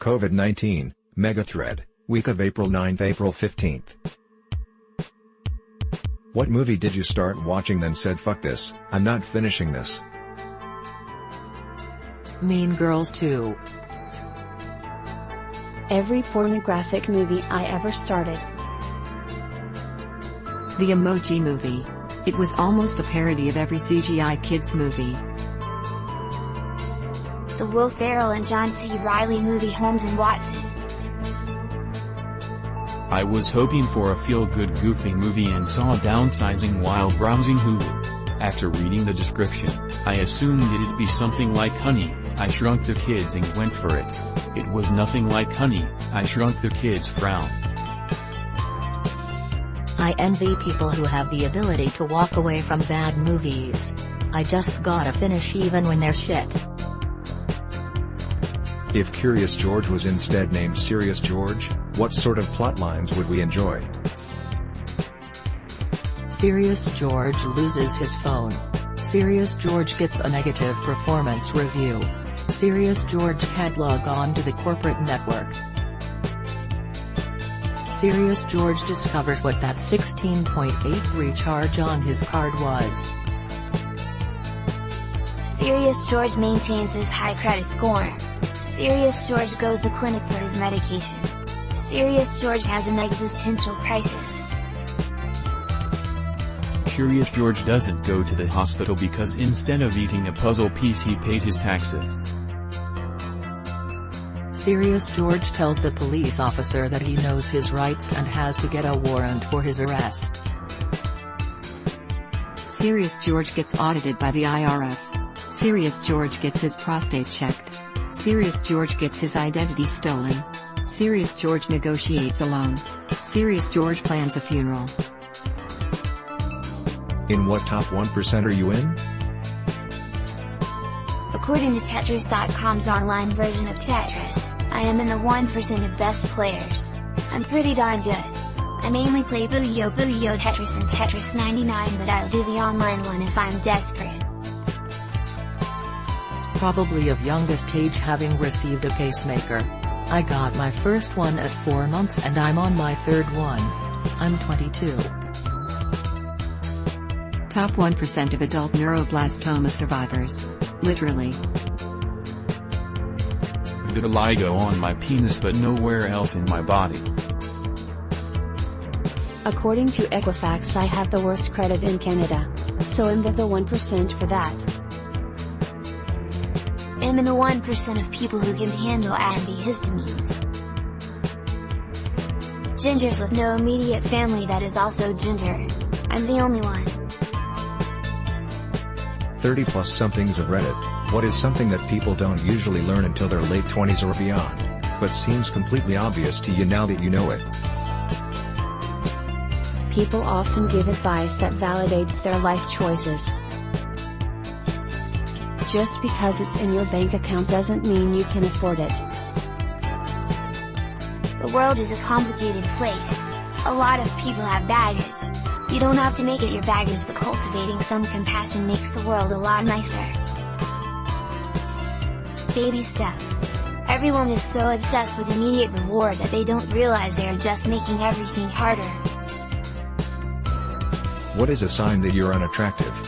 COVID-19, Megathread, week of April 9th April 15th. What movie did you start watching then said fuck this, I'm not finishing this? Mean Girls 2. Every pornographic movie I ever started. The Emoji Movie. It was almost a parody of every CGI kids movie. The Will Ferrell and John C. Reilly movie Holmes and Watson. I was hoping for a feel-good goofy movie and saw Downsizing while browsing Hulu. After reading the description, I assumed it'd be something like Honey, I Shrunk the Kids and went for it. It was nothing like Honey, I Shrunk the Kids frown. I envy people who have the ability to walk away from bad movies. I just gotta finish even when they're shit. If Curious George was instead named Serious George, what sort of plotlines would we enjoy? Serious George loses his phone. Serious George gets a negative performance review. Serious George can't log on to the corporate network. Serious George discovers what that 16.8 recharge on his card was. Serious George maintains his high credit score. Serious George goes to clinic for his medication. Serious George has an existential crisis. Curious George doesn't go to the hospital because instead of eating a puzzle piece he paid his taxes. Serious George tells the police officer that he knows his rights and has to get a warrant for his arrest. Serious George gets audited by the IRS. Serious George gets his prostate checked. Serious George gets his identity stolen. Serious George negotiates a loan. Serious George plans a funeral. In what top 1% are you in? According to Tetris.com's online version of Tetris, I am in the 1% of best players. I'm pretty darn good. I mainly play Booyah Tetris and Tetris 99, but I'll do the online one if I'm desperate. Probably of youngest age, having received a pacemaker. I got my first one at 4 months and I'm on my third one. I'm 22. Top 1% of adult neuroblastoma survivors. Literally. Vitiligo on my penis but nowhere else in my body. According to Equifax, I have the worst credit in Canada. So I'm the 1% for that. I'm in the 1% of people who can handle antihistamines. Gingers with no immediate family that is also ginger. I'm the only one. 30 plus somethings of Reddit. What is something that people don't usually learn until their late 20s or beyond, but seems completely obvious to you now that you know it? People often give advice that validates their life choices. Just because it's in your bank account doesn't mean you can afford it. The world is a complicated place. A lot of people have baggage. You don't have to make it your baggage, but cultivating some compassion makes the world a lot nicer. Baby steps. Everyone is so obsessed with immediate reward that they don't realize they are just making everything harder. What is a sign that you're unattractive?